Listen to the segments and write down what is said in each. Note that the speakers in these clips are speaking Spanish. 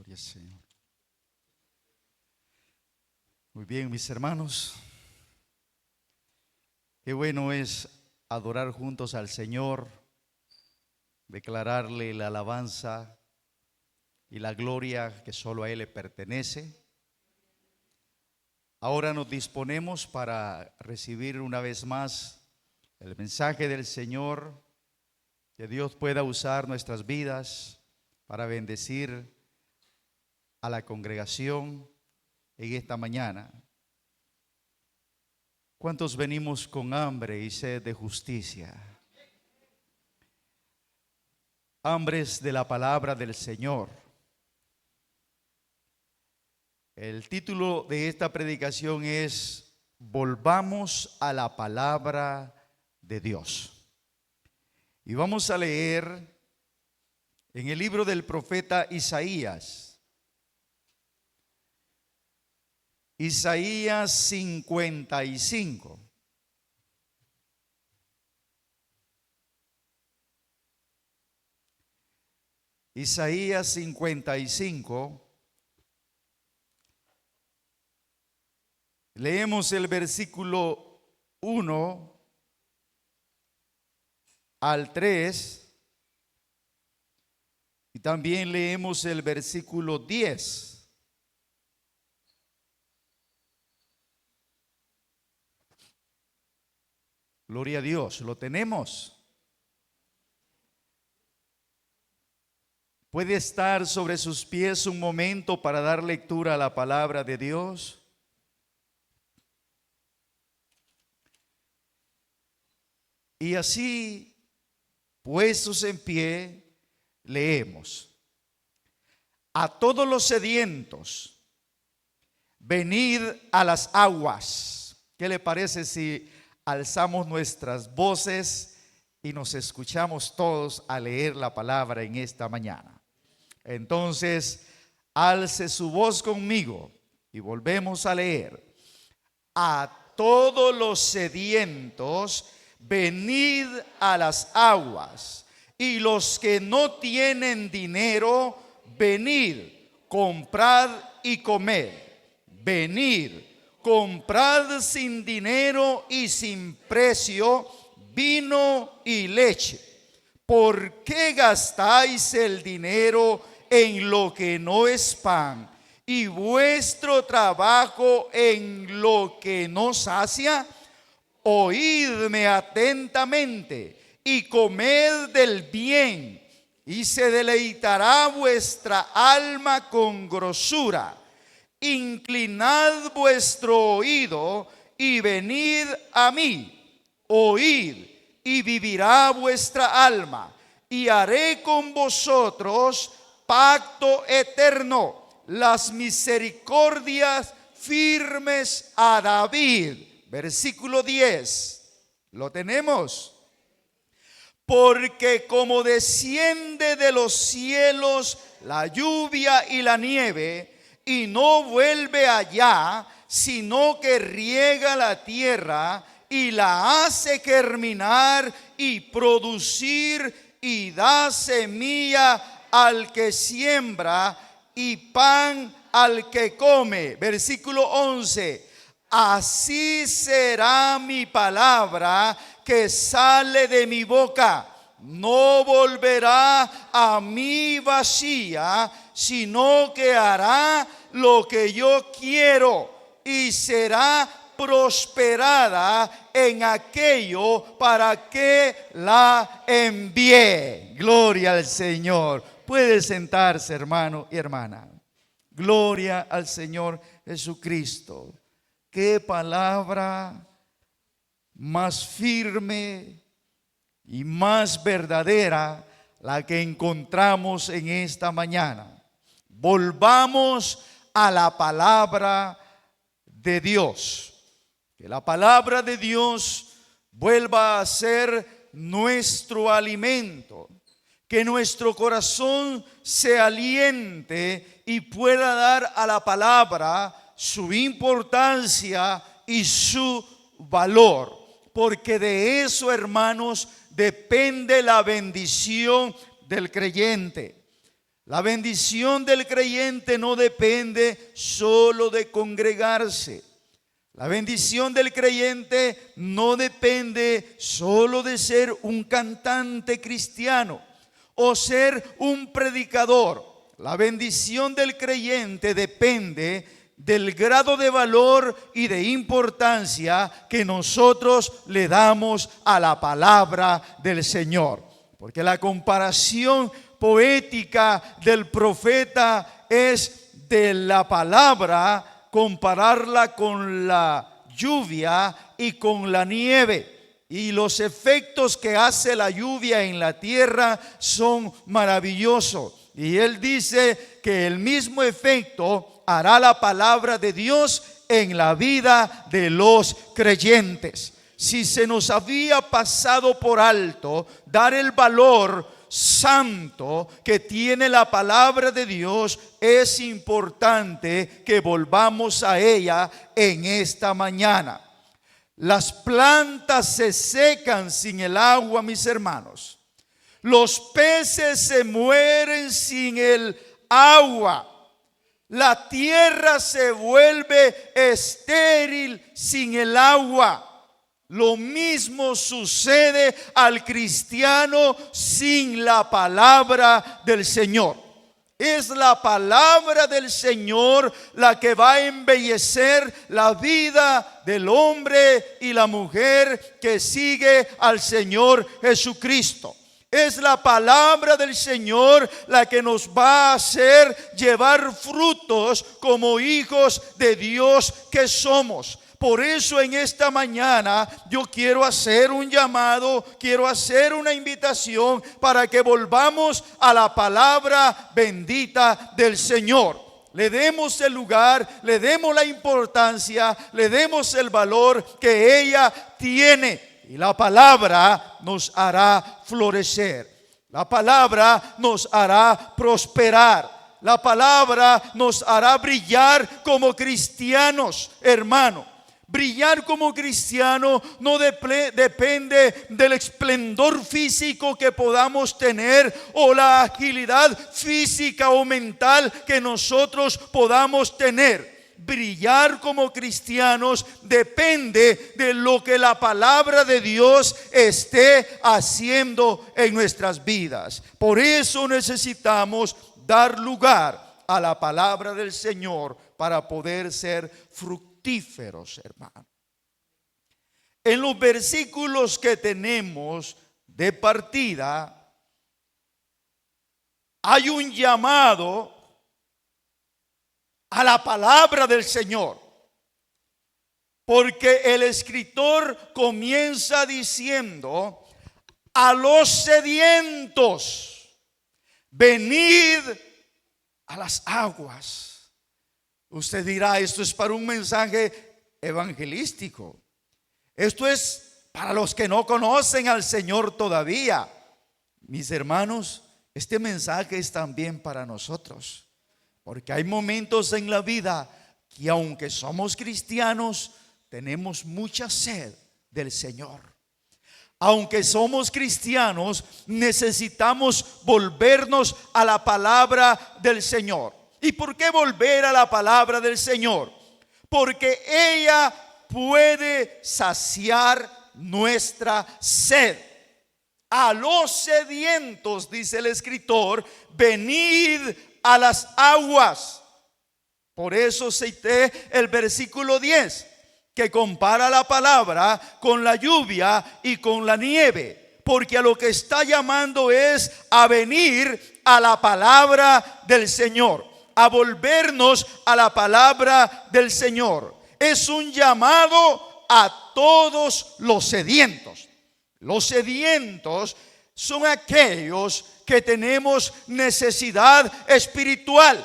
Gloria al Señor. Muy bien, mis hermanos. Qué bueno es adorar juntos al Señor, declararle la alabanza y la gloria que solo a Él le pertenece. Ahora nos disponemos para recibir una vez más el mensaje del Señor, que Dios pueda usar nuestras vidas para bendecir a la congregación en esta mañana. ¿Cuántos venimos con hambre y sed de justicia? Hambres de la palabra del Señor. El título de esta predicación es Volvamos a la palabra de Dios. Y vamos a leer en el libro del profeta Isaías. Isaías 55. Isaías 55. Leemos el versículo 1 al 3 y también leemos el versículo 10. Gloria a Dios, ¿lo tenemos? ¿Puede estar sobre sus pies un momento para dar lectura a la palabra de Dios? Y así, puestos en pie, leemos: a todos los sedientos, venid a las aguas. ¿Qué le parece si alzamos nuestras voces y nos escuchamos todos a leer la palabra en esta mañana? Entonces, alce su voz conmigo y volvemos a leer: a todos los sedientos, venid a las aguas, y los que no tienen dinero, venid, comprad y comed. Venid, comprad sin dinero y sin precio vino y leche. ¿Por qué gastáis el dinero en lo que no es pan y vuestro trabajo en lo que no sacia? Oídme atentamente y comed del bien, y se deleitará vuestra alma con grosura. Inclinad vuestro oído y venid a mí. Oíd y vivirá vuestra alma, y haré con vosotros pacto eterno, las misericordias firmes a David. Versículo 10, ¿lo tenemos? Porque como desciende de los cielos la lluvia y la nieve, y no vuelve allá, sino que riega la tierra y la hace germinar y producir, y da semilla al que siembra y pan al que come. Versículo 11. Así será mi palabra que sale de mi boca. No volverá a mí vacía, sino que hará lo que yo quiero y será prosperada en aquello para que la envié. Gloria al Señor. Puede sentarse, hermano y hermana. Gloria al Señor Jesucristo. Qué palabra más firme y más verdadera la que encontramos en esta mañana. Volvamos a la palabra de Dios. Que la palabra de Dios vuelva a ser nuestro alimento. Que nuestro corazón se aliente y pueda dar a la palabra su importancia y su valor, porque de eso, hermanos, depende la bendición del creyente. La bendición del creyente no depende solo de congregarse. La bendición del creyente no depende solo de ser un cantante cristiano o ser un predicador. La bendición del creyente depende del grado de valor y de importancia que nosotros le damos a la palabra del Señor. Porque la comparación poética del profeta es de la palabra, compararla con la lluvia y con la nieve. Y los efectos que hace la lluvia en la tierra son maravillosos. Y él dice que el mismo efecto hará la palabra de Dios en la vida de los creyentes. Si se nos había pasado por alto dar el valor santo que tiene la palabra de Dios, es importante que volvamos a ella en esta mañana. Las plantas se secan sin el agua, mis hermanos. Los peces se mueren sin el agua. La tierra se vuelve estéril sin el agua. Lo mismo sucede al cristiano sin la palabra del Señor. Es la palabra del Señor la que va a embellecer la vida del hombre y la mujer que sigue al Señor Jesucristo. Es la palabra del Señor la que nos va a hacer llevar frutos como hijos de Dios que somos. Por eso en esta mañana yo quiero hacer un llamado, quiero hacer una invitación para que volvamos a la palabra bendita del Señor. Le demos el lugar, le demos la importancia, le demos el valor que ella tiene. Y la palabra nos hará florecer. La palabra nos hará prosperar. La palabra nos hará brillar como cristianos, hermano. Brillar como cristiano no depende del esplendor físico que podamos tener o la agilidad física o mental que nosotros podamos tener. Brillar como cristianos depende de lo que la palabra de Dios esté haciendo en nuestras vidas. Por eso necesitamos dar lugar a la palabra del Señor para poder ser fructíferos, hermano. En los versículos que tenemos de partida hay un llamado a la palabra del Señor, porque el escritor comienza diciendo: a los sedientos, venid a las aguas. Usted dirá, esto es para un mensaje evangelístico, esto es para los que no conocen al Señor todavía. Mis hermanos, este mensaje es también para nosotros. Porque hay momentos en la vida que aunque somos cristianos, tenemos mucha sed del Señor. Aunque somos cristianos, necesitamos volvernos a la palabra del Señor. ¿Y por qué volver a la palabra del Señor? Porque ella puede saciar nuestra sed. A los sedientos, dice el escritor, venid a las aguas. Por eso cité el versículo 10, que compara la palabra con la lluvia y con la nieve, porque a lo que está llamando es a venir a la palabra del Señor, a volvernos a la palabra del Señor. Es un llamado a todos los sedientos. Los sedientos son aquellos que tenemos necesidad espiritual.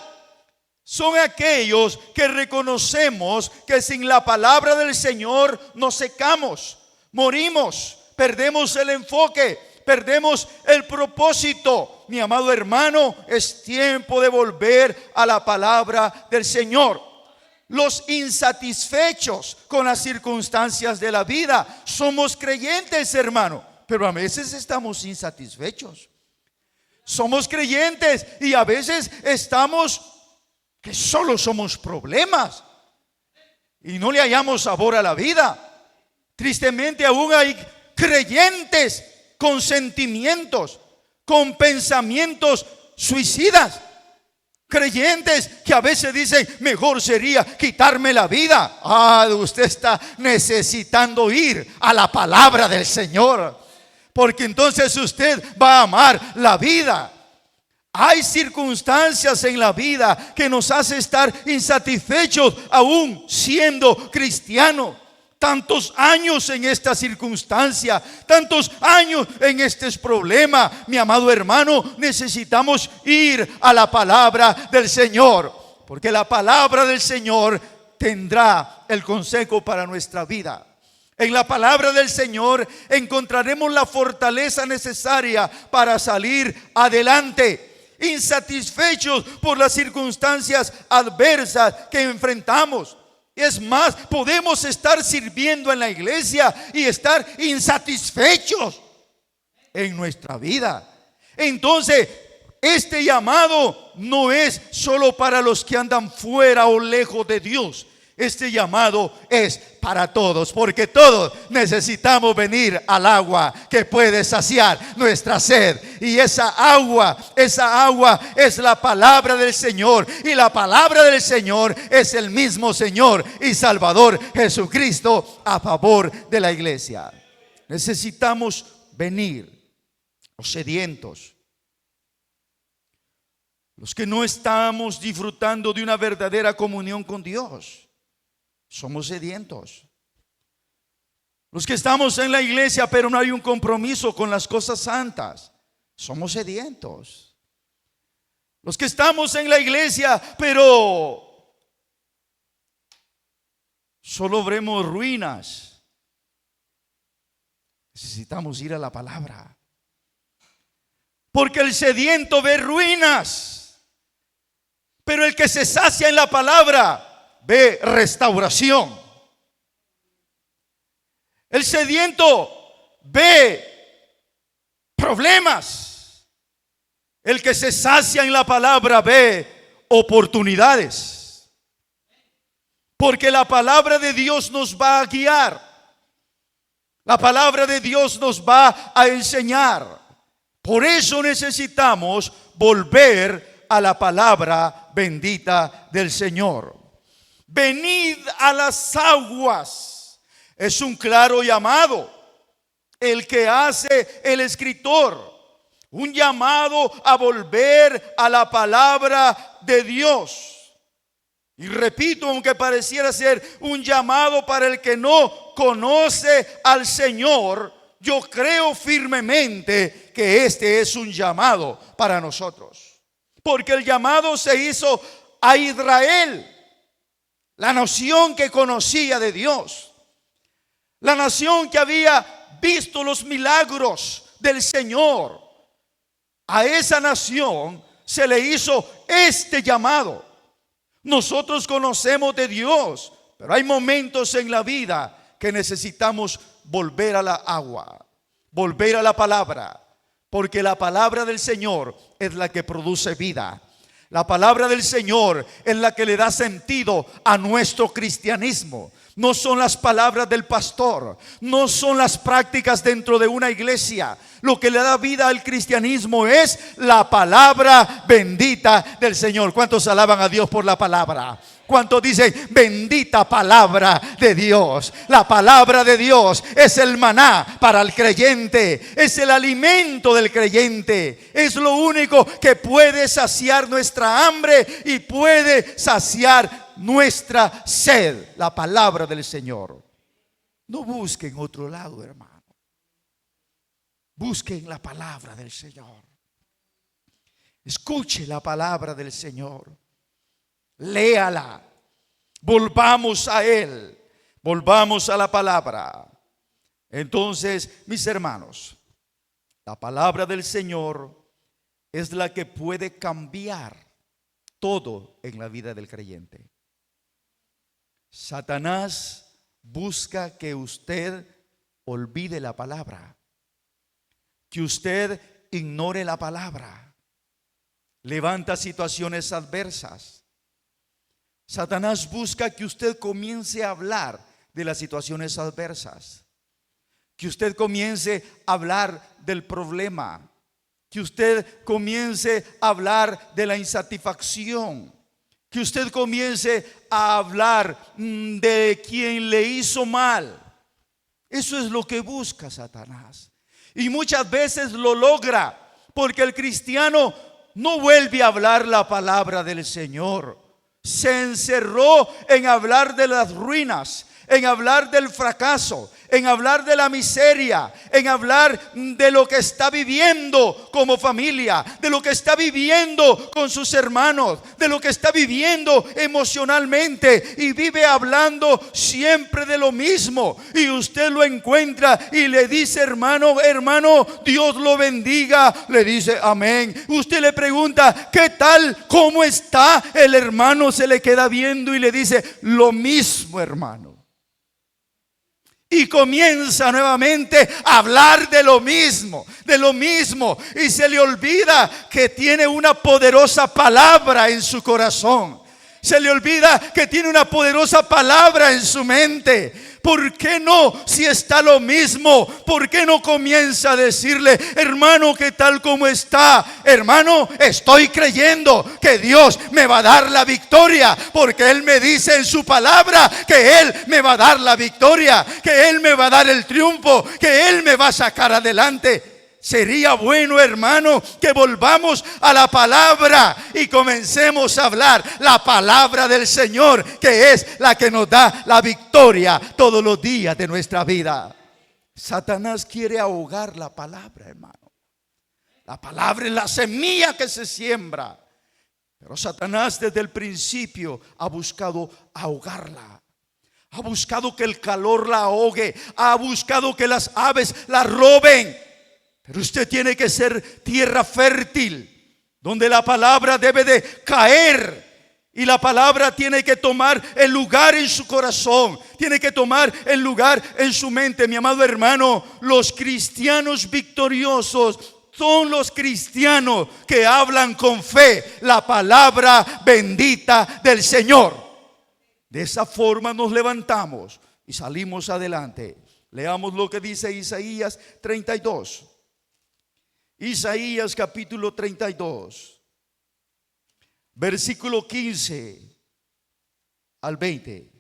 Son aquellos que reconocemos que sin la palabra del Señor nos secamos, morimos, perdemos el enfoque, perdemos el propósito. Mi amado hermano, es tiempo de volver a la palabra del Señor. Los insatisfechos con las circunstancias de la vida somos creyentes, hermano, pero a veces estamos insatisfechos. Somos creyentes y a veces estamos que solo somos problemas y no le hallamos sabor a la vida. Tristemente aún hay creyentes con sentimientos, con pensamientos suicidas. Creyentes que a veces dicen, mejor sería quitarme la vida. Usted está necesitando ir a la palabra del Señor, porque entonces usted va a amar la vida. Hay circunstancias en la vida que nos hace estar insatisfechos aún siendo cristianos. Tantos años en esta circunstancia, tantos años en este problema. Mi amado hermano, necesitamos ir a la palabra del Señor, porque la palabra del Señor tendrá el consejo para nuestra vida. En la palabra del Señor encontraremos la fortaleza necesaria para salir adelante, insatisfechos por las circunstancias adversas que enfrentamos. Es más, podemos estar sirviendo en la iglesia y estar insatisfechos en nuestra vida. Entonces, este llamado no es solo para los que andan fuera o lejos de Dios. Este llamado es para todos, porque todos necesitamos venir al agua que puede saciar nuestra sed. Y esa agua es la palabra del Señor. Y la palabra del Señor es el mismo Señor y Salvador Jesucristo a favor de la iglesia. Necesitamos venir, los sedientos, los que no estamos disfrutando de una verdadera comunión con Dios. Somos sedientos. Los que estamos en la iglesia pero no hay un compromiso con las cosas santas, somos sedientos. Los que estamos en la iglesia pero solo vemos ruinas, necesitamos ir a la palabra, porque el sediento ve ruinas, pero el que se sacia en la palabra ve restauración. El sediento ve problemas. El que se sacia en la palabra ve oportunidades. Porque la palabra de Dios nos va a guiar. La palabra de Dios nos va a enseñar. Por eso necesitamos volver a la palabra bendita del Señor. Venid a las aguas. Es un claro llamado el que hace el escritor. Un llamado a volver a la palabra de Dios. Y repito, aunque pareciera ser un llamado para el que no conoce al Señor, yo creo firmemente que este es un llamado para nosotros. Porque el llamado se hizo a Israel, la nación que conocía de Dios, la nación que había visto los milagros del Señor. A esa nación se le hizo este llamado. Nosotros conocemos de Dios, pero hay momentos en la vida que necesitamos volver a la agua, volver a la palabra, porque la palabra del Señor es la que produce vida. La palabra del Señor es la que le da sentido a nuestro cristianismo. No son las palabras del pastor, no son las prácticas dentro de una iglesia. Lo que le da vida al cristianismo es la palabra bendita del Señor. ¿Cuántos alaban a Dios por la palabra? ¿Cuántos dicen bendita palabra de Dios? La palabra de Dios es el maná para el creyente, es el alimento del creyente, es lo único que puede saciar nuestra hambre y puede saciar nuestra sed. La palabra del Señor. No busquen otro lado, hermano. Busquen la palabra del Señor. Escuche la palabra del Señor. Léala. Volvamos a Él. Volvamos a la palabra. Entonces, mis hermanos, la palabra del Señor es la que puede cambiar todo en la vida del creyente. Satanás busca que usted olvide la palabra, que usted ignore la palabra, levanta situaciones adversas. Satanás busca que usted comience a hablar de las situaciones adversas, que usted comience a hablar del problema, que usted comience a hablar de la insatisfacción, que usted comience a hablar de quien le hizo mal. Eso es lo que busca Satanás. Y muchas veces lo logra, porque el cristiano no vuelve a hablar la palabra del Señor. Se encerró en hablar de las ruinas, en hablar del fracaso, en hablar de la miseria, en hablar de lo que está viviendo como familia, de lo que está viviendo con sus hermanos, de lo que está viviendo emocionalmente, y vive hablando siempre de lo mismo. Y usted lo encuentra y le dice: hermano, Dios lo bendiga. Le dice: amén. Usted le pregunta: ¿qué tal? ¿Cómo está? El hermano se le queda viendo y le dice: lo mismo, hermano. Y comienza nuevamente a hablar de lo mismo, y se le olvida que tiene una poderosa palabra en su corazón. Se le olvida que tiene una poderosa palabra en su mente. ¿Por qué no? Si está lo mismo, ¿por qué no comienza a decirle: hermano, ¿qué tal como está? Hermano, estoy creyendo que Dios me va a dar la victoria, porque Él me dice en su palabra que Él me va a dar la victoria, que Él me va a dar el triunfo, que Él me va a sacar adelante. Sería bueno, hermano, que volvamos a la palabra y comencemos a hablar la palabra del Señor, que es la que nos da la victoria todos los días de nuestra vida. Satanás quiere ahogar la palabra, hermano. La palabra es la semilla que se siembra, pero Satanás desde el principio ha buscado ahogarla. Ha buscado que el calor la ahogue, ha buscado que las aves la roben. Pero usted tiene que ser tierra fértil, donde la palabra debe de caer, y la palabra tiene que tomar el lugar en su corazón, tiene que tomar el lugar en su mente. Mi amado hermano, los cristianos victoriosos son los cristianos que hablan con fe la palabra bendita del Señor. De esa forma nos levantamos y salimos adelante. Leamos lo que dice Isaías 32. Isaías capítulo 32, versículo 15 al 20.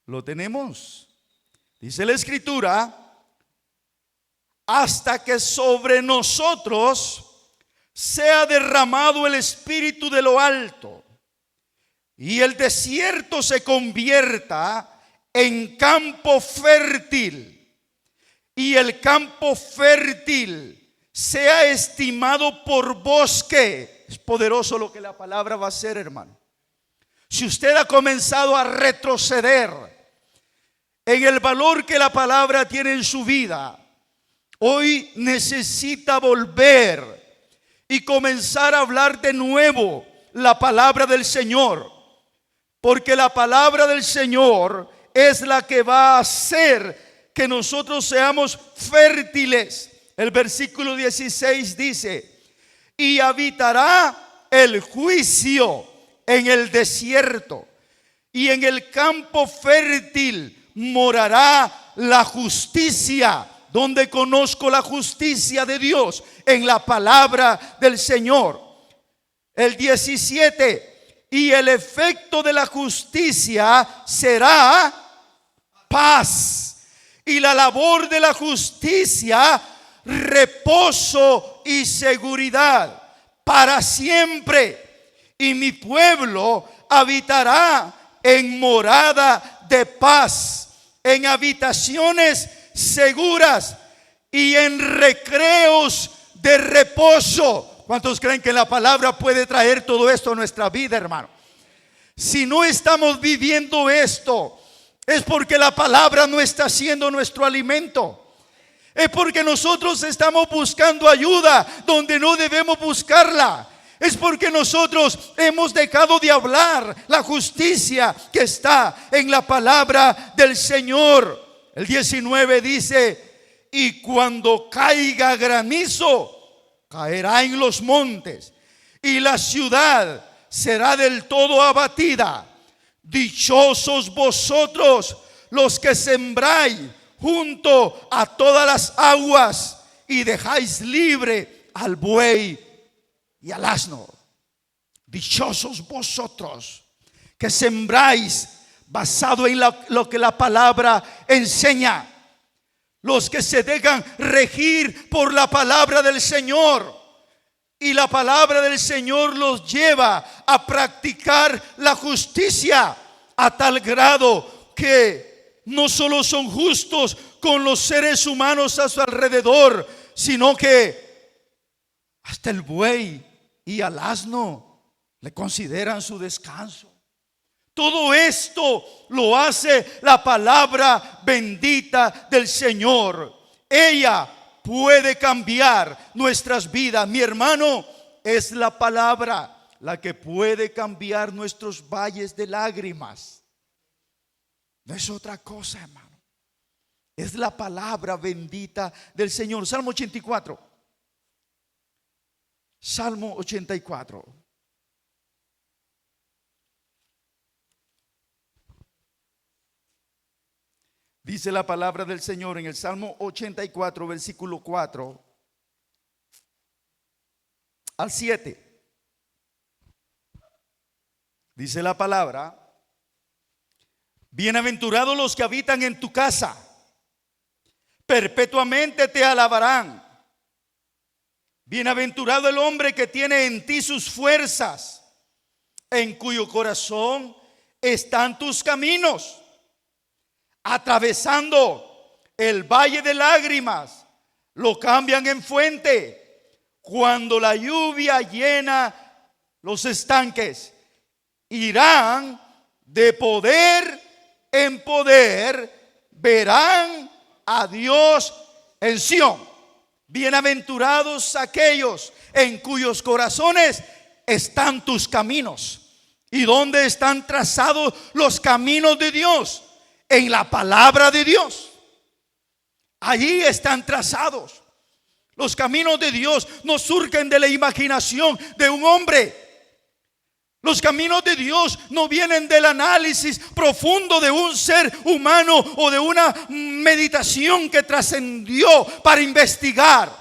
¿Lo tenemos? Dice la Escritura: hasta que sobre nosotros sea derramado el Espíritu de lo alto, y el desierto se convierta en campo fértil, y el campo fértil sea estimado por bosque. Es poderoso lo que la palabra va a hacer, hermano. Si usted ha comenzado a retroceder en el valor que la palabra tiene en su vida, hoy necesita volver y comenzar a hablar de nuevo la palabra del Señor, porque la palabra del Señor es la que va a hacer que nosotros seamos fértiles. El versículo 16 dice: y habitará el juicio en el desierto, y en el campo fértil morará la justicia. Donde conozco la justicia de Dios, en la palabra del Señor. El 17: y el efecto de la justicia será paz, y la labor de la justicia reposo y seguridad para siempre. Y mi pueblo habitará en morada de paz, en habitaciones seguras y en recreos de reposo. ¿Cuántos creen que la palabra puede traer todo esto a nuestra vida, hermano? Si no estamos viviendo esto, es porque la palabra no está siendo nuestro alimento. Es porque nosotros estamos buscando ayuda donde no debemos buscarla. Es porque nosotros hemos dejado de hablar la justicia que está en la palabra del Señor. El 19 dice: y cuando caiga granizo, caerá en los montes, y la ciudad será del todo abatida. Dichosos vosotros los que sembráis junto a todas las aguas y dejáis libre al buey y al asno. Dichosos vosotros que sembráis basado en lo que la palabra enseña. Los que se dejan regir por la palabra del Señor. Y la palabra del Señor los lleva a practicar la justicia a tal grado que no solo son justos con los seres humanos a su alrededor, sino que hasta el buey y al asno le consideran su descanso. Todo esto lo hace la palabra bendita del Señor. Ella puede cambiar nuestras vidas. Mi hermano, es la palabra la que puede cambiar nuestros valles de lágrimas. No es otra cosa, hermano. Es la palabra bendita del Señor. Salmo 84. Salmo 84. Dice la palabra del Señor en el Salmo 84, versículo 4 al 7. Dice la palabra: bienaventurados los que habitan en tu casa, perpetuamente te alabarán. Bienaventurado el hombre que tiene en ti sus fuerzas, en cuyo corazón están tus caminos. Atravesando el valle de lágrimas, lo cambian en fuente. Cuando la lluvia llena los estanques, irán de poder en poder, verán a Dios en Sión. Bienaventurados aquellos en cuyos corazones están tus caminos. ¿Y dónde están trazados los caminos de Dios? En la palabra de Dios. Allí están trazados. Los caminos de Dios no surgen de la imaginación de un hombre. Los caminos de Dios no vienen del análisis profundo de un ser humano o de una meditación que trascendió para investigar.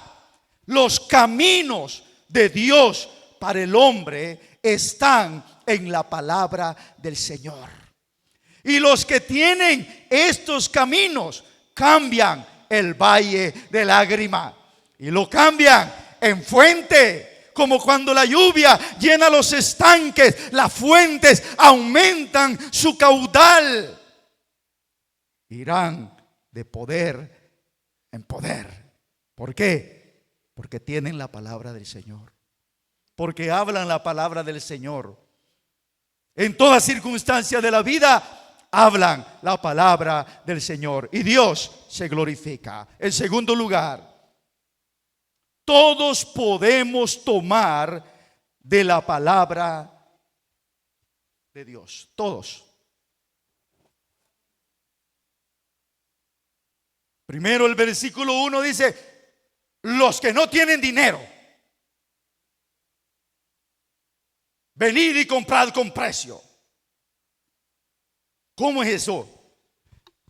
Los caminos de Dios para el hombre están en la palabra del Señor. Y los que tienen estos caminos cambian el valle de lágrima y lo cambian en fuente, como cuando la lluvia llena los estanques, las fuentes aumentan su caudal. Irán de poder en poder. ¿Por qué? Porque tienen la palabra del Señor. Porque hablan la palabra del Señor. En toda circunstancia de la vida hablan la palabra del Señor y Dios se glorifica. En segundo lugar, todos podemos tomar de la palabra de Dios. Todos. Primero el versículo 1 dice: los que no tienen dinero, venid y comprad con precio. ¿Cómo es eso?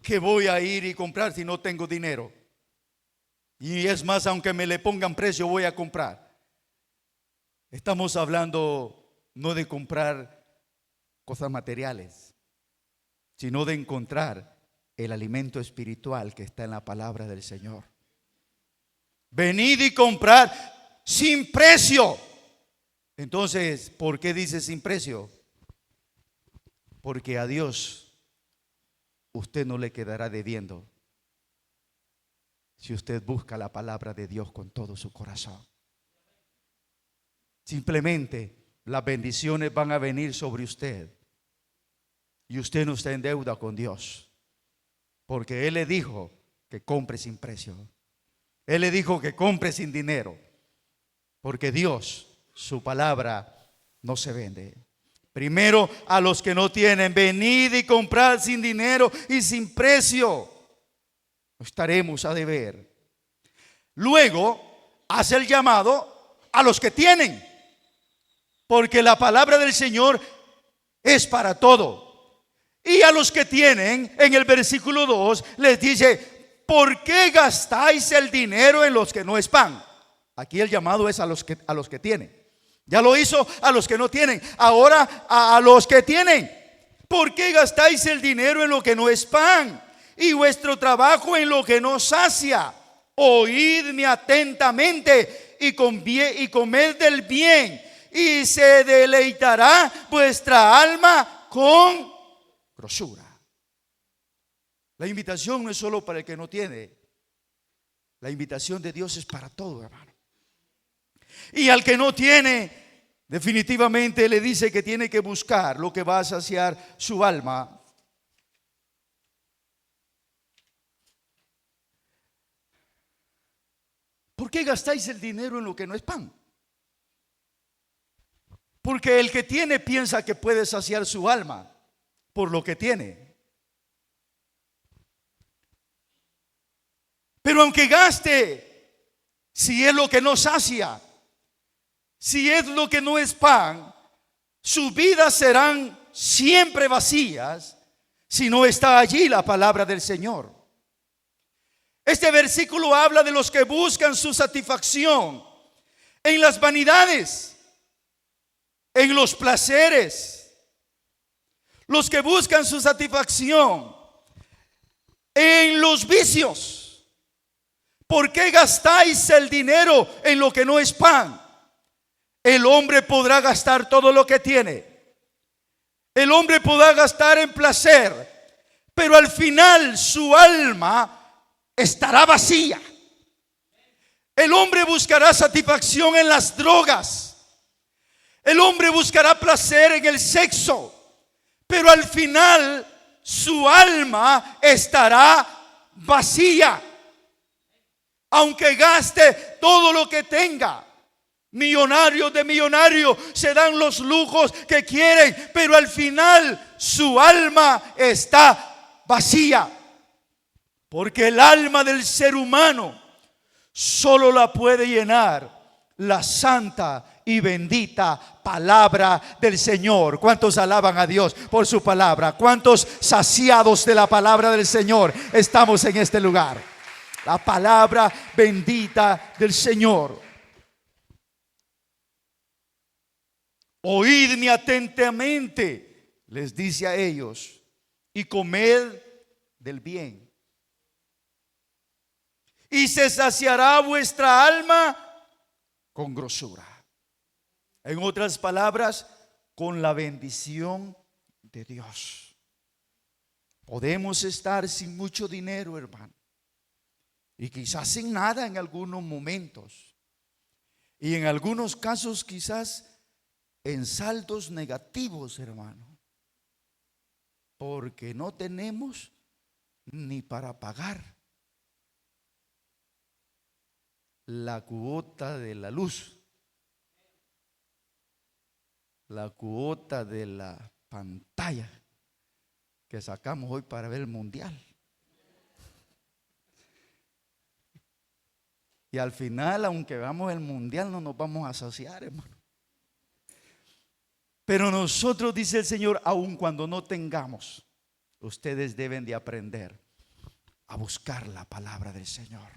Que voy a ir y comprar si no tengo dinero. Y es más, aunque me le pongan precio, voy a comprar. Estamos hablando no de comprar cosas materiales, sino de encontrar el alimento espiritual que está en la palabra del Señor. Venid y comprad sin precio. Entonces, ¿por qué dice sin precio? Porque a Dios usted no le quedará debiendo si usted busca la palabra de Dios con todo su corazón. Simplemente las bendiciones van a venir sobre usted y usted no está en deuda con Dios, porque Él le dijo que compre sin precio. Él le dijo que compre sin dinero, porque Dios, su palabra no se vende. Primero a los que no tienen, venid y comprad sin dinero y sin precio. Estaremos a deber. Luego hace el llamado a los que tienen, porque la palabra del Señor es para todo. Y a los que tienen, en el versículo 2 les dice: ¿por qué gastáis el dinero en los que no es pan? Aquí el llamado es a los que tienen. Ya lo hizo a los que no tienen, ahora a los que tienen. ¿Por qué gastáis el dinero en lo que no es pan y vuestro trabajo en lo que no sacia? Oídme atentamente y comed del bien, y se deleitará vuestra alma con grosura. La invitación no es solo para el que no tiene. La invitación de Dios es para todo, hermano. Y al que no tiene, definitivamente le dice que tiene que buscar lo que va a saciar su alma. ¿Por qué gastáis el dinero en lo que no es pan? Porque el que tiene piensa que puede saciar su alma por lo que tiene. Pero aunque gaste, si es lo que no sacia, si es lo que no es pan, sus vidas serán siempre vacías si no está allí la palabra del Señor. Este versículo habla de los que buscan su satisfacción en las vanidades, en los placeres, los que buscan su satisfacción en los vicios. ¿Por qué gastáis el dinero en lo que no es pan? El hombre podrá gastar todo lo que tiene. El hombre podrá gastar en placer, pero al final su alma estará vacía. El hombre buscará satisfacción en las drogas. El hombre buscará placer en el sexo, pero al final su alma estará vacía. Aunque gaste todo lo que tenga. Millonarios de millonarios se dan los lujos que quieren, pero al final su alma está vacía. Porque el alma del ser humano solo la puede llenar la santa y bendita palabra del Señor. ¿Cuántos alaban a Dios por su palabra? ¿Cuántos saciados de la palabra del Señor estamos en este lugar? La palabra bendita del Señor. Oídme atentamente, les dice a ellos, y comed del bien, y se saciará vuestra alma con grosura. En otras palabras, con la bendición de Dios. Podemos estar sin mucho dinero, hermano, y quizás sin nada en algunos momentos, y en algunos casos quizás en saldos negativos, hermano, porque no tenemos ni para pagar la cuota de la luz, la cuota de la pantalla que sacamos hoy para ver el mundial. Y al final, aunque veamos el mundial, no nos vamos a saciar, hermano. Pero nosotros, dice el Señor, aun cuando no tengamos, ustedes deben de aprender a buscar la palabra del Señor,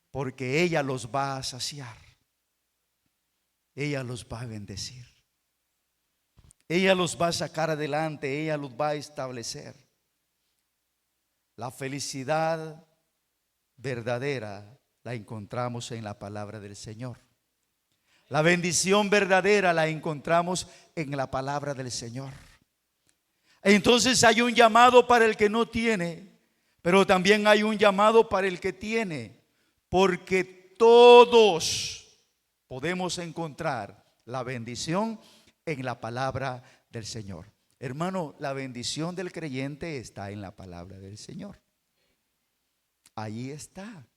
porque ella los va a saciar, ella los va a bendecir, ella los va a sacar adelante, ella los va a establecer. La felicidad verdadera la encontramos en la palabra del Señor. La bendición verdadera la encontramos en la palabra del Señor. Entonces hay un llamado para el que no tiene, pero también hay un llamado para el que tiene, porque todos podemos encontrar la bendición en la palabra del Señor. Hermano, la bendición del creyente está en la palabra del Señor. Ahí está.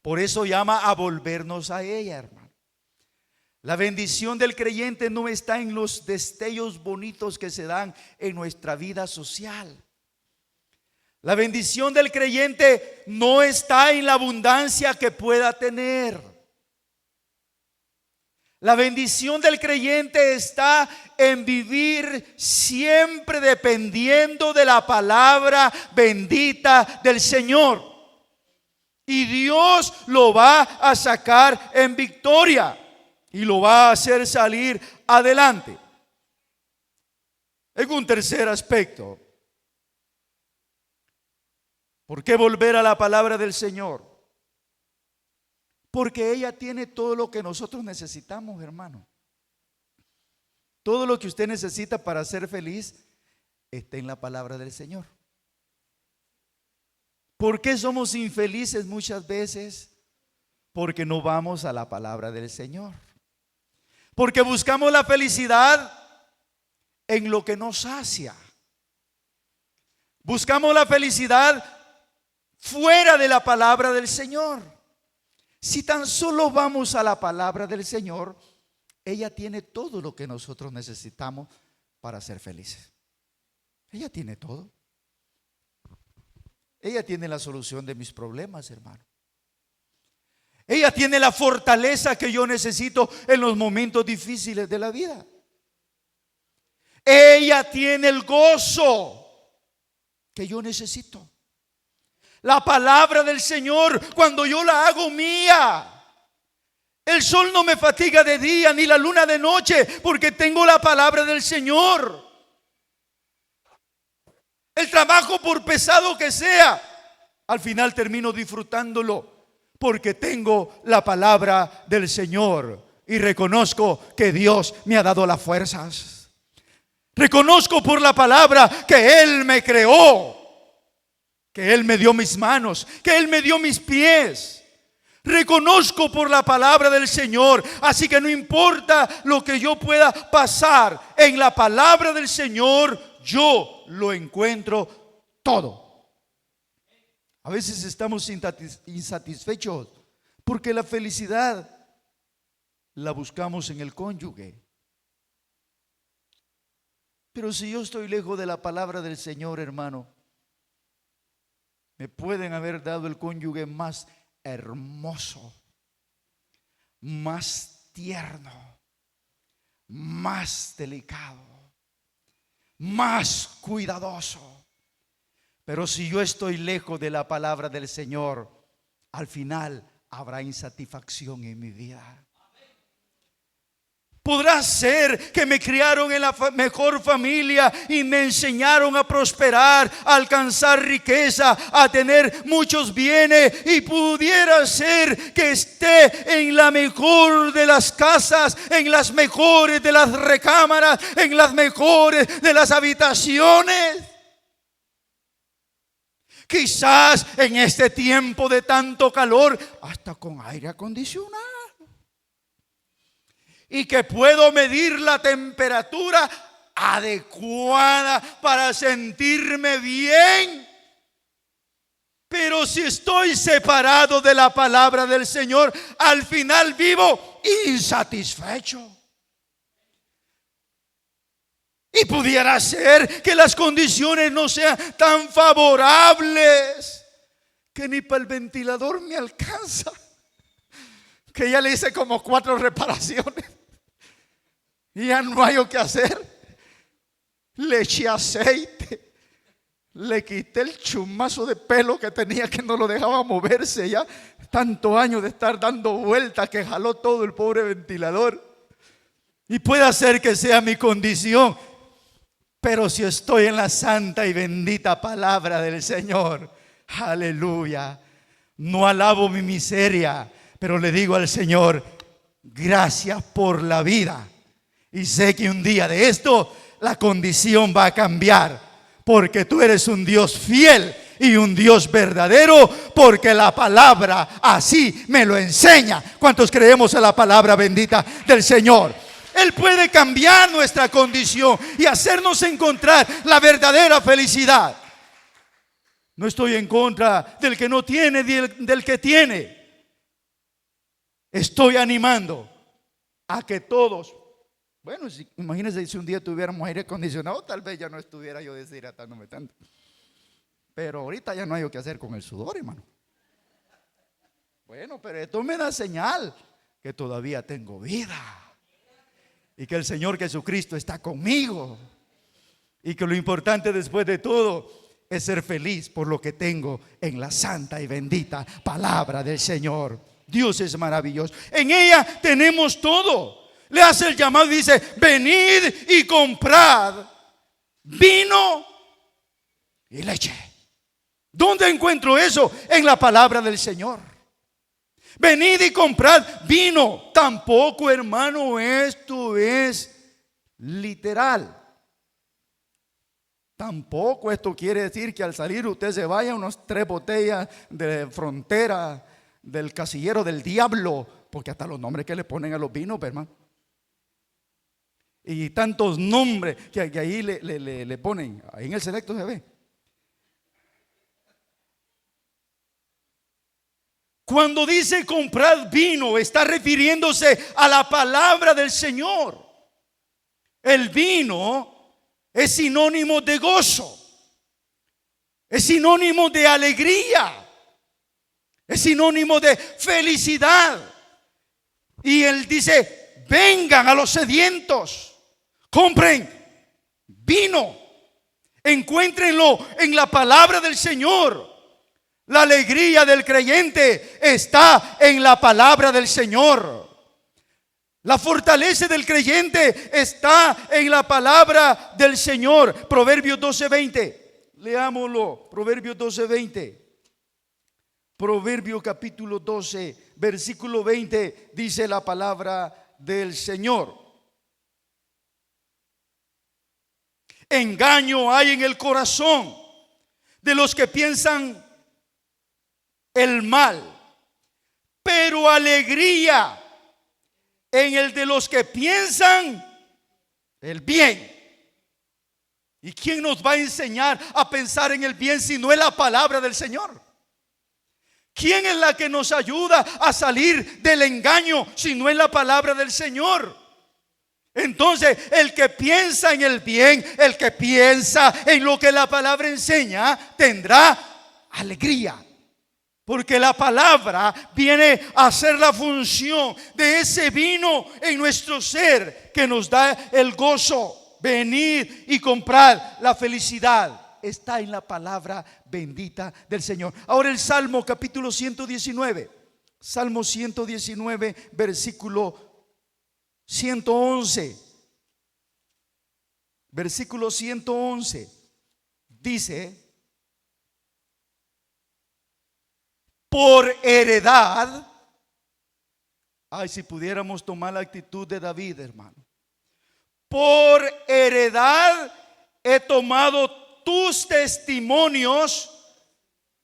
Por eso llama a volvernos a ella, hermano. La bendición del creyente no está en los destellos bonitos que se dan en nuestra vida social. La bendición del creyente no está en la abundancia que pueda tener. La bendición del creyente está en vivir siempre dependiendo de la palabra bendita del Señor. Y Dios lo va a sacar en victoria y lo va a hacer salir adelante. En un tercer aspecto, ¿por qué volver a la palabra del Señor? Porque ella tiene todo lo que nosotros necesitamos, hermano. Todo lo que usted necesita para ser feliz está en la palabra del Señor. ¿Por qué somos infelices muchas veces? Porque no vamos a la palabra del Señor. Porque buscamos la felicidad en lo que nos sacia. Buscamos la felicidad fuera de la palabra del Señor. Si tan solo vamos a la palabra del Señor, ella tiene todo lo que nosotros necesitamos para ser felices. Ella tiene todo. Ella tiene la solución de mis problemas, hermano. Ella tiene la fortaleza que yo necesito en los momentos difíciles de la vida. Ella tiene el gozo que yo necesito. La palabra del Señor, cuando yo la hago mía, el sol no me fatiga de día ni la luna de noche, porque tengo la palabra del Señor. El trabajo, por pesado que sea, al final termino disfrutándolo, porque tengo la palabra del Señor y reconozco que Dios me ha dado las fuerzas. Reconozco por la palabra que Él me creó, que Él me dio mis manos, que Él me dio mis pies. Reconozco por la palabra del Señor. Así que no importa lo que yo pueda pasar, en la palabra del Señor yo lo encuentro todo. A veces estamos insatisfechos porque la felicidad la buscamos en el cónyuge. Pero si yo estoy lejos de la palabra del Señor, hermano, me pueden haber dado el cónyuge más hermoso, más tierno, más delicado, más cuidadoso. Pero si yo estoy lejos de la palabra del Señor, al final habrá insatisfacción en mi vida. Podrá ser que me criaron en la mejor familia y me enseñaron a prosperar, a alcanzar riqueza, a tener muchos bienes, y pudiera ser que esté en la mejor de las casas, en las mejores de las recámaras, en las mejores de las habitaciones. Quizás en este tiempo de tanto calor, hasta con aire acondicionado. Y que puedo medir la temperatura adecuada para sentirme bien. Pero si estoy separado de la palabra del Señor, al final vivo insatisfecho. Y pudiera ser que las condiciones no sean tan favorables, que ni para el ventilador me alcanza, que ya le hice como 4 reparaciones y ya no hay o qué hacer. Le eché aceite, le quité el chumazo de pelo que tenía, que no lo dejaba moverse ya, tantos años de estar dando vueltas que jaló todo el pobre ventilador. Y puede ser que sea mi condición, pero si estoy en la santa y bendita palabra del Señor, aleluya, no alabo mi miseria, pero le digo al Señor, gracias por la vida. Y sé que un día de esto la condición va a cambiar, porque tú eres un Dios fiel y un Dios verdadero, porque la palabra así me lo enseña. ¿Cuántos creemos en la palabra bendita del Señor? Él puede cambiar nuestra condición y hacernos encontrar la verdadera felicidad. No estoy en contra del que no tiene, del que tiene. Estoy animando a que todos, bueno, imagínense si un día tuviéramos aire acondicionado, tal vez ya no estuviera yo deshidratándome tanto. Pero ahorita ya no hay que hacer con el sudor, hermano. Bueno, pero esto me da señal que todavía tengo vida y que el Señor Jesucristo está conmigo y que lo importante después de todo es ser feliz por lo que tengo en la santa y bendita palabra del Señor. Dios es maravilloso. En ella tenemos todo. Le hace el llamado y dice: venid y comprad vino y leche. ¿Dónde encuentro eso? En la palabra del Señor. Venid y comprad vino. Tampoco, hermano, esto es literal. Tampoco esto quiere decir que al salir usted se vaya unas 3 botellas de Frontera, del Casillero del Diablo, porque hasta los nombres que le ponen a los vinos, hermano. Y tantos nombres que ahí le ponen. Ahí en el selecto se ve. Cuando dice comprad vino, está refiriéndose a la palabra del Señor. El vino es sinónimo de gozo, es sinónimo de alegría, es sinónimo de felicidad. Y Él dice: vengan a los sedientos, compren vino, encuéntrenlo en la palabra del Señor. La alegría del creyente está en la palabra del Señor. La fortaleza del creyente está en la palabra del Señor. Proverbios 12:20. Leámoslo. Proverbios 12:20. Proverbios capítulo 12, versículo 20, dice la palabra del Señor: engaño hay en el corazón de los que piensan el mal, pero alegría en el de los que piensan el bien. ¿Y quién nos va a enseñar a pensar en el bien si no es la palabra del Señor? ¿Quién es la que nos ayuda a salir del engaño si no es la palabra del Señor? Entonces, el que piensa en el bien, el que piensa en lo que la palabra enseña, tendrá alegría. Porque la palabra viene a hacer la función de ese vino en nuestro ser que nos da el gozo. Venid y comprad. La felicidad está en la palabra bendita del Señor. Ahora el Salmo capítulo 119. Salmo 119, versículo 111. Versículo 111 dice: por heredad. Ay, si pudiéramos tomar la actitud de David, hermano. Por heredad he tomado tus testimonios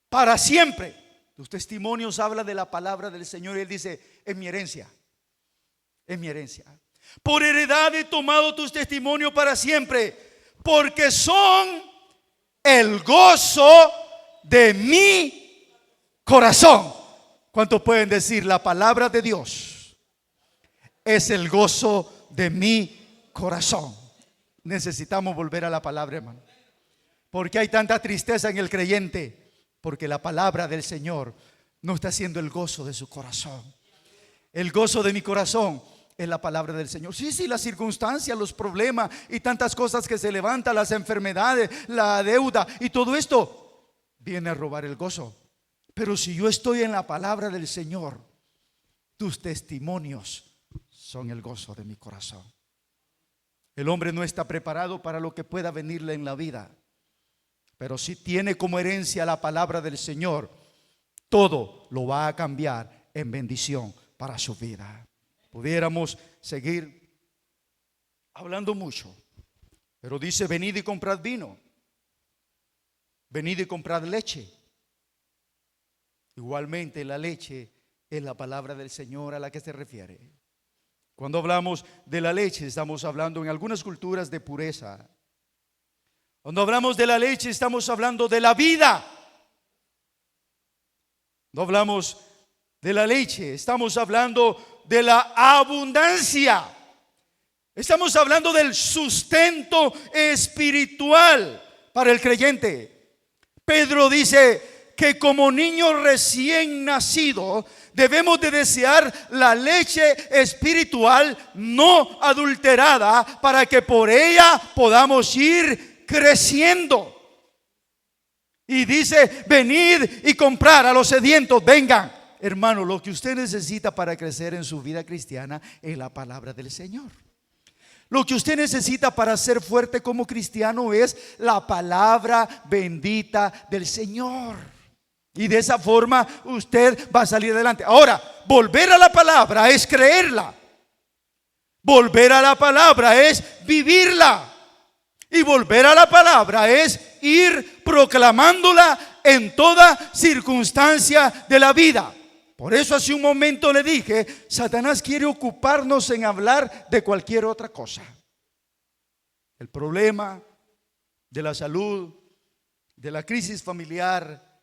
para siempre. Tus testimonios hablan de la palabra del Señor y Él dice: es mi herencia, es mi herencia. Por heredad he tomado tus testimonios para siempre, porque son el gozo de mi corazón. ¿Cuántos pueden decir: la palabra de Dios es el gozo de mi corazón? Necesitamos volver a la palabra, hermano, porque hay tanta tristeza en el creyente, porque la palabra del Señor no está siendo el gozo de su corazón. El gozo de mi corazón es la palabra del Señor. Sí, las circunstancias, los problemas y tantas cosas que se levantan, las enfermedades, la deuda y todo esto viene a robar el gozo. Pero si yo estoy en la palabra del Señor, tus testimonios son el gozo de mi corazón. El hombre no está preparado para lo que pueda venirle en la vida, pero si tiene como herencia la palabra del Señor, todo lo va a cambiar en bendición para su vida. Pudiéramos seguir hablando mucho, pero dice: venid y comprad vino, venid y comprad leche. Igualmente la leche es la palabra del Señor a la que se refiere. Cuando hablamos de la leche, estamos hablando en algunas culturas de pureza. Cuando hablamos de la leche, estamos hablando de la vida. No hablamos de la leche, estamos hablando de la abundancia. Estamos hablando del sustento espiritual para el creyente. Pedro dice que como niño recién nacido debemos de desear la leche espiritual no adulterada para que por ella podamos ir creciendo. Y dice: venid y comprar a los sedientos, vengan. Hermano, lo que usted necesita para crecer en su vida cristiana es la palabra del Señor. Lo que usted necesita para ser fuerte como cristiano es la palabra bendita del Señor. Y de esa forma usted va a salir adelante. Ahora, volver a la palabra es creerla. Volver a la palabra es vivirla. Y volver a la palabra es ir proclamándola en toda circunstancia de la vida. Por eso hace un momento le dije, Satanás quiere ocuparnos en hablar de cualquier otra cosa. El problema de la salud, de la crisis familiar,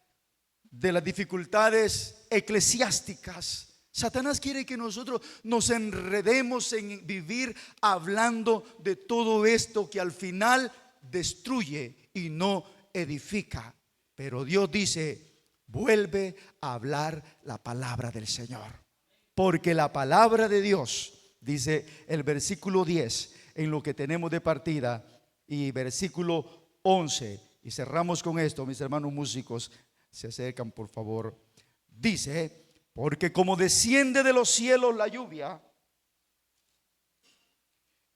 de las dificultades eclesiásticas. Satanás quiere que nosotros nos enredemos en vivir hablando de todo esto que al final destruye y no edifica. Pero Dios dice: vuelve a hablar la palabra del Señor. Porque la palabra de Dios, dice el versículo 10, en lo que tenemos de partida, y versículo 11, y cerramos con esto, mis hermanos músicos, se acercan por favor. Dice: porque como desciende de los cielos la lluvia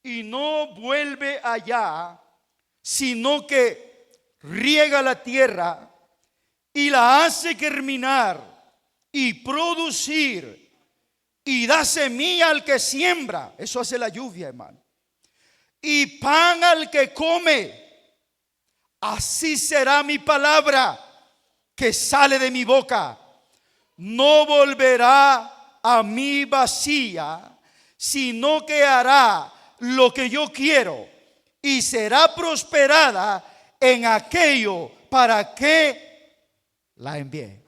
y no vuelve allá, sino que riega la tierra y la hace germinar y producir y da semilla al que siembra. Eso hace la lluvia, hermano. Y pan al que come. Así será mi palabra que sale de mi boca. No volverá a mí vacía, sino que hará lo que yo quiero y será prosperada en aquello para que la envié.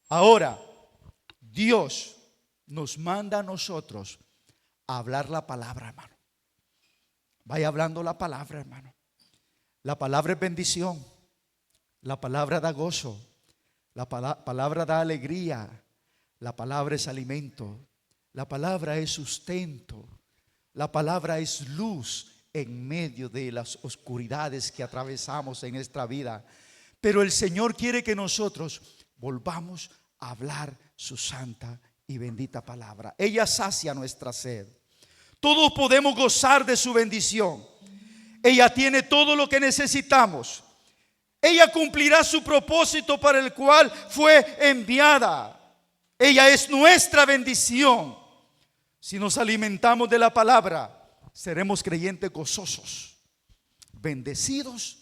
Ahora, Dios nos manda a nosotros a hablar la palabra, hermano. Vaya hablando la palabra, hermano. La palabra es bendición. La palabra da gozo. La palabra da alegría. La palabra es alimento. La palabra es sustento. La palabra es luz en medio de las oscuridades que atravesamos en nuestra vida. Pero el Señor quiere que nosotros volvamos a hablar su santa y bendita palabra. Ella sacia nuestra sed. Todos podemos gozar de su bendición. Ella tiene todo lo que necesitamos. Ella cumplirá su propósito para el cual fue enviada. Ella es nuestra bendición. Si nos alimentamos de la palabra, seremos creyentes gozosos, bendecidos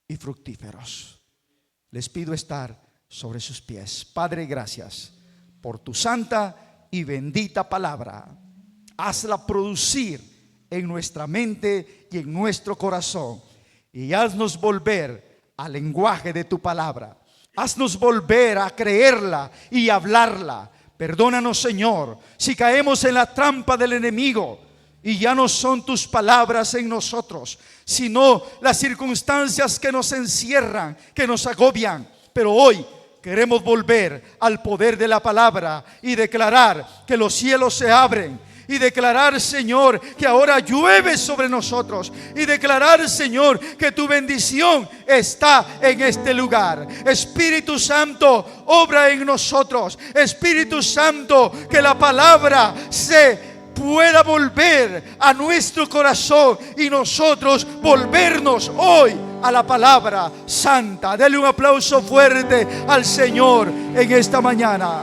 y fructíferos. Les pido estar sobre sus pies. Padre, gracias por tu santa y bendita palabra. Hazla producir en nuestra mente y en nuestro corazón. Y haznos volver al lenguaje de tu palabra. Haznos volver a creerla y hablarla. Perdónanos, Señor, si caemos en la trampa del enemigo y ya no son tus palabras en nosotros, sino las circunstancias que nos encierran, que nos agobian. Pero hoy queremos volver al poder de la palabra y declarar que los cielos se abren. Y declarar, Señor, que ahora llueve sobre nosotros. Y declarar, Señor, que tu bendición está en este lugar. Espíritu Santo, obra en nosotros. Espíritu Santo, que la palabra se pueda volver a nuestro corazón y nosotros volvernos hoy a la palabra santa. Dele un aplauso fuerte al Señor en esta mañana.